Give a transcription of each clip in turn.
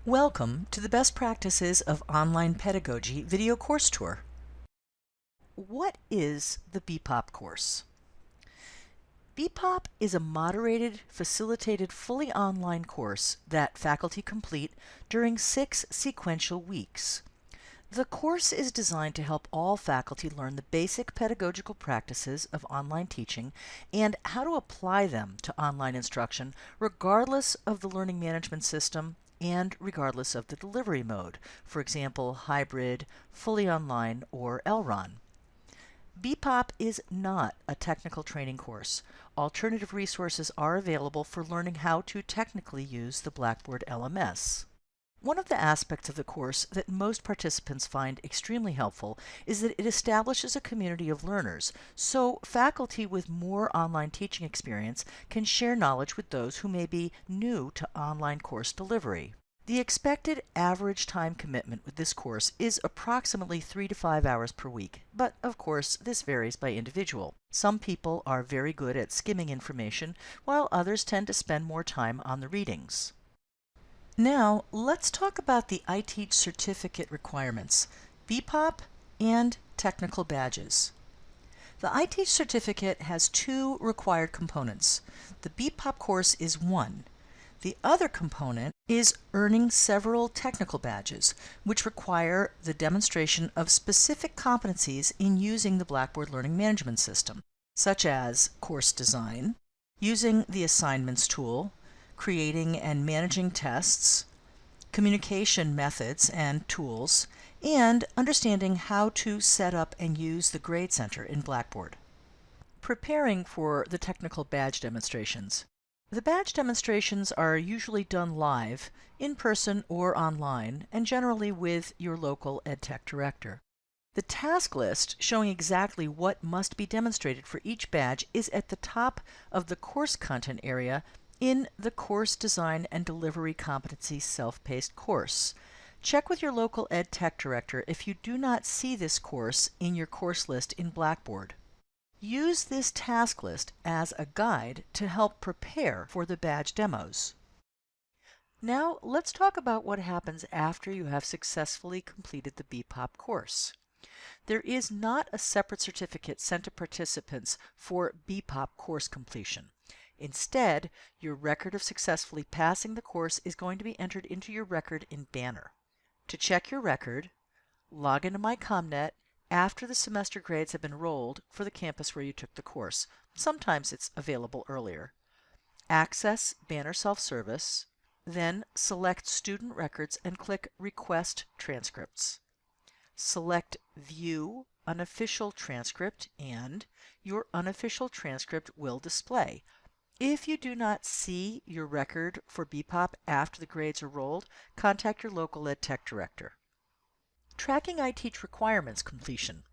Welcome to the Best Practices of Online Pedagogy video course tour. What is the BPOP course? BPOP is a moderated, facilitated, fully online course that faculty complete during 6 sequential weeks. The course is designed to help all faculty learn the basic pedagogical practices of online teaching and how to apply them to online instruction regardless of the learning management system and regardless of the delivery mode, for example, hybrid, fully online, or LRON. BPOP is not a technical training course. Alternative resources are available for learning how to technically use the Blackboard LMS. One of the aspects of the course that most participants find extremely helpful is that it establishes a community of learners, so faculty with more online teaching experience can share knowledge with those who may be new to online course delivery. The expected average time commitment with this course is approximately 3 to 5 hours per week, but of course this varies by individual. Some people are very good at skimming information, while others tend to spend more time on the readings. Now, let's talk about the iTeach certificate requirements, BPOP and technical badges. The iTeach certificate has 2 required components. The BPOP course is one. The other component is earning several technical badges, which require the demonstration of specific competencies in using the Blackboard Learning Management System, such as course design, using the assignments tool, creating and managing tests, communication methods and tools, and understanding how to set up and use the Grade Center in Blackboard. Preparing for the technical badge demonstrations. The badge demonstrations are usually done live, in person or online, and generally with your local EdTech director. The task list showing exactly what must be demonstrated for each badge is at the top of the course content area in the Course Design and Delivery Competency Self-Paced course. Check with your local EdTech director if you do not see this course in your course list in Blackboard. Use this task list as a guide to help prepare for the badge demos. Now let's talk about what happens after you have successfully completed the BPOP course. There is not a separate certificate sent to participants for BPOP course completion. Instead, your record of successfully passing the course is going to be entered into your record in Banner. To check your record, log into MyComNet after the semester grades have been rolled for the campus where you took the course. Sometimes it's available earlier. Access Banner Self-Service, then select Student Records and click Request Transcripts. Select View Unofficial Transcript and your unofficial transcript will display. If you do not see your record for BPOP after the grades are rolled, contact your local EdTech director. Tracking iTeach requirements completion.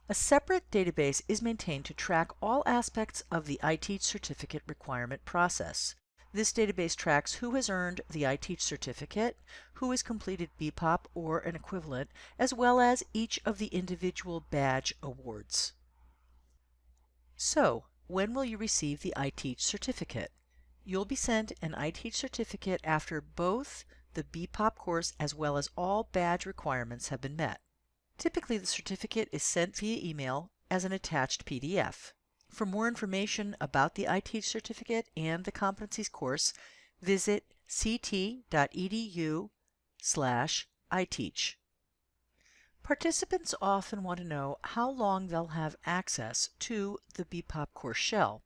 A separate database is maintained to track all aspects of the iTeach certificate requirement process. This database tracks who has earned the iTeach certificate, who has completed BPOP or an equivalent, as well as each of the individual badge awards. So, when will you receive the iTeach certificate? You'll be sent an iTeach certificate after both the BPOP course as well as all badge requirements have been met. Typically, the certificate is sent via email as an attached PDF. For more information about the iTeach certificate and the competencies course, visit ct.edu/iTeach. Participants often want to know how long they'll have access to the BPOP course shell.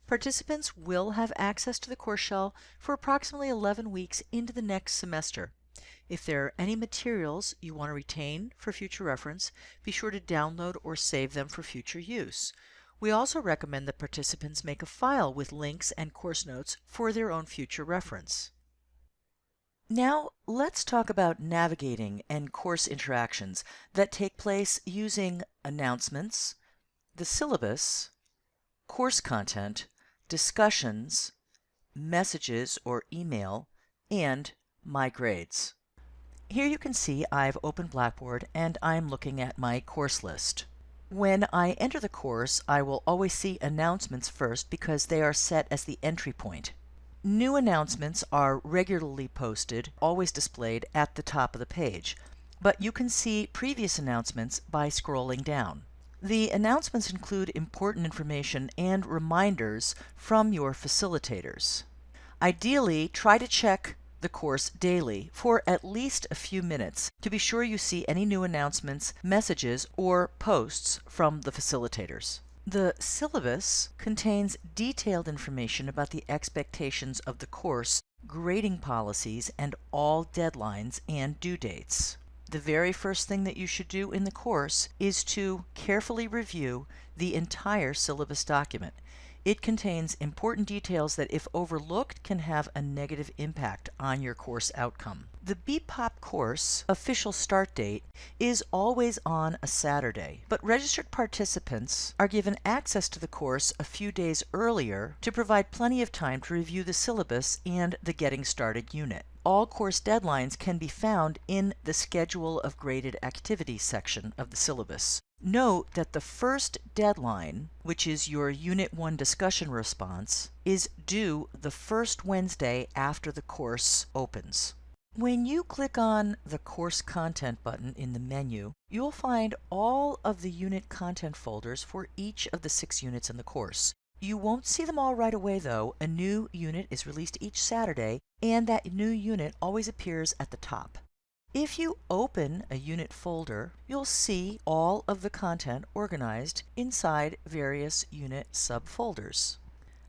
Participants will have access to the course shell for approximately 11 weeks into the next semester. If there are any materials you want to retain for future reference, be sure to download or save them for future use. We also recommend that participants make a file with links and course notes for their own future reference. Now let's talk about navigating and course interactions that take place using announcements, the syllabus, course content, discussions, messages or email, and My Grades. Here you can see I've opened Blackboard and I'm looking at my course list. When I enter the course, I will always see announcements first because they are set as the entry point. New announcements are regularly posted, always displayed at the top of the page, but you can see previous announcements by scrolling down. The announcements include important information and reminders from your facilitators. Ideally, try to check the course daily for at least a few minutes to be sure you see any new announcements, messages, or posts from the facilitators. The syllabus contains detailed information about the expectations of the course, grading policies, and all deadlines and due dates. The very first thing that you should do in the course is to carefully review the entire syllabus document. It contains important details that, if overlooked, can have a negative impact on your course outcome. The BPOP course official start date is always on a Saturday, but registered participants are given access to the course a few days earlier to provide plenty of time to review the syllabus and the Getting Started unit. All course deadlines can be found in the Schedule of Graded Activities section of the syllabus. Note that the first deadline, which is your Unit 1 discussion response, is due the first Wednesday after the course opens. When you click on the Course Content button in the menu, you'll find all of the unit content folders for each of the 6 units in the course. You won't see them all right away though. A new unit is released each Saturday, and that new unit always appears at the top. If you open a unit folder, you'll see all of the content organized inside various unit subfolders.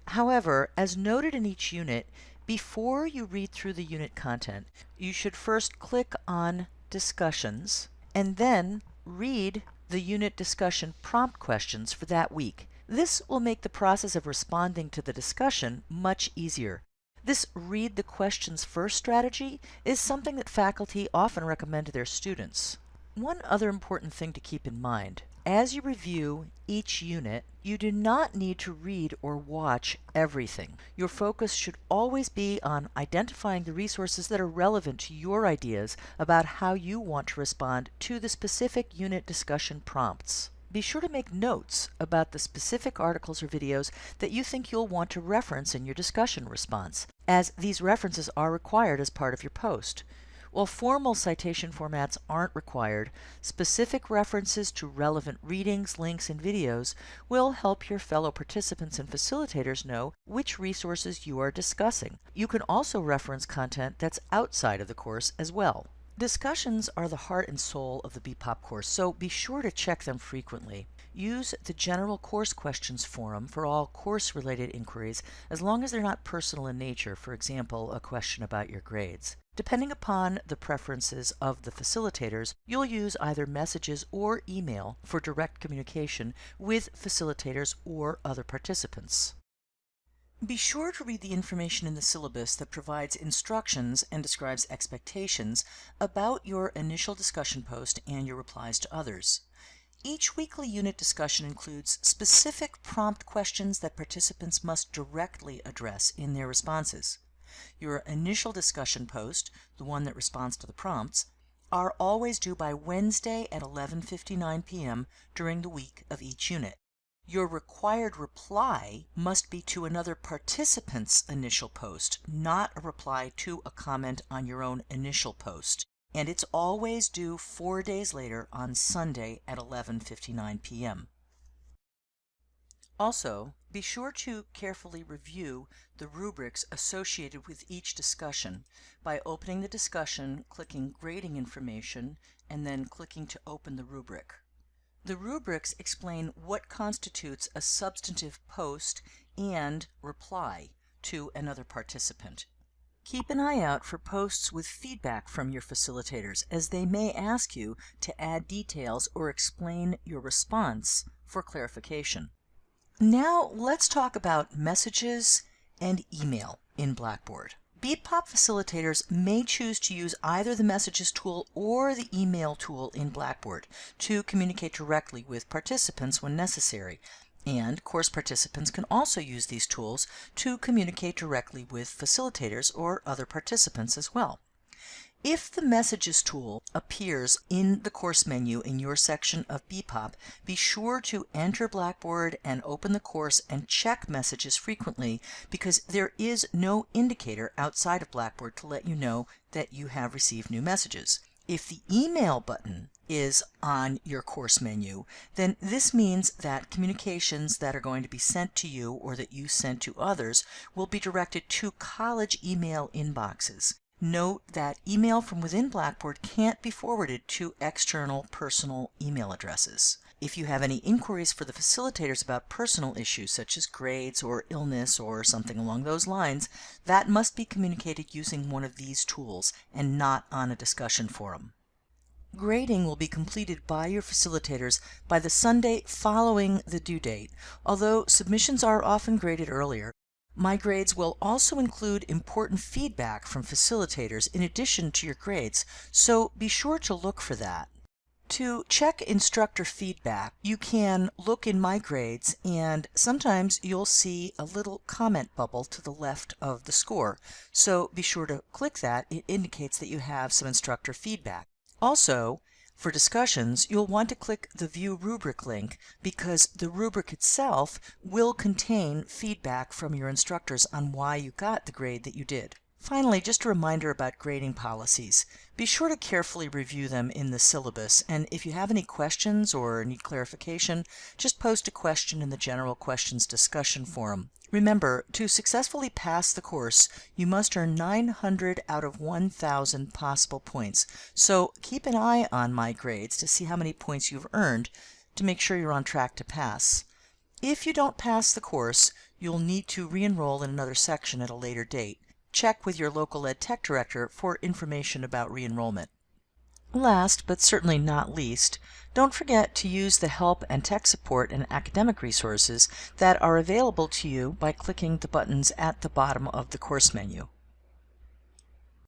However, as noted in each unit, before you read through the unit content, you should first click on Discussions and then read the unit discussion prompt questions for that week. This will make the process of responding to the discussion much easier. This read the questions first strategy is something that faculty often recommend to their students. One other important thing to keep in mind: as you review each unit, you do not need to read or watch everything. Your focus should always be on identifying the resources that are relevant to your ideas about how you want to respond to the specific unit discussion prompts. Be sure to make notes about the specific articles or videos that you think you'll want to reference in your discussion response, as these references are required as part of your post. While formal citation formats aren't required, specific references to relevant readings, links, and videos will help your fellow participants and facilitators know which resources you are discussing. You can also reference content that's outside of the course as well. Discussions are the heart and soul of the BPOP course, so be sure to check them frequently. Use the General Course Questions forum for all course-related inquiries, as long as they're not personal in nature, for example, a question about your grades. Depending upon the preferences of the facilitators, you'll use either messages or email for direct communication with facilitators or other participants. Be sure to read the information in the syllabus that provides instructions and describes expectations about your initial discussion post and your replies to others. Each weekly unit discussion includes specific prompt questions that participants must directly address in their responses. Your initial discussion post, the one that responds to the prompts, are always due by Wednesday at 11:59 p.m. during the week of each unit. Your required reply must be to another participant's initial post, not a reply to a comment on your own initial post. And it's always due 4 days later on Sunday at 11:59 p.m. Also, be sure to carefully review the rubrics associated with each discussion by opening the discussion, clicking Grading Information, and then clicking to open the rubric. The rubrics explain what constitutes a substantive post and reply to another participant. Keep an eye out for posts with feedback from your facilitators, as they may ask you to add details or explain your response for clarification. Now let's talk about messages and email in Blackboard. BPOP facilitators may choose to use either the Messages tool or the Email tool in Blackboard to communicate directly with participants when necessary, and course participants can also use these tools to communicate directly with facilitators or other participants as well. If the Messages tool appears in the course menu in your section of BPOP, be sure to enter Blackboard and open the course and check Messages frequently, because there is no indicator outside of Blackboard to let you know that you have received new messages. If the Email button is on your course menu, then this means that communications that are going to be sent to you or that you send to others will be directed to college email inboxes. Note that email from within Blackboard can't be forwarded to external personal email addresses. If you have any inquiries for the facilitators about personal issues such as grades or illness or something along those lines, that must be communicated using one of these tools and not on a discussion forum. Grading will be completed by your facilitators by the Sunday following the due date. Although submissions are often graded earlier, My Grades will also include important feedback from facilitators in addition to your grades, so be sure to look for that. To check instructor feedback, you can look in My Grades, and sometimes you'll see a little comment bubble to the left of the score, so be sure to click that. It indicates that you have some instructor feedback. Also, for discussions, you'll want to click the View Rubric link, because the rubric itself will contain feedback from your instructors on why you got the grade that you did. Finally, just a reminder about grading policies. Be sure to carefully review them in the syllabus, and if you have any questions or need clarification, just post a question in the General Questions discussion forum. Remember, to successfully pass the course, you must earn 900 out of 1,000 possible points, so keep an eye on My Grades to see how many points you've earned to make sure you're on track to pass. If you don't pass the course, you'll need to re-enroll in another section at a later date. Check with your local ed tech director for information about re-enrollment. Last, but certainly not least, don't forget to use the help and tech support and academic resources that are available to you by clicking the buttons at the bottom of the course menu.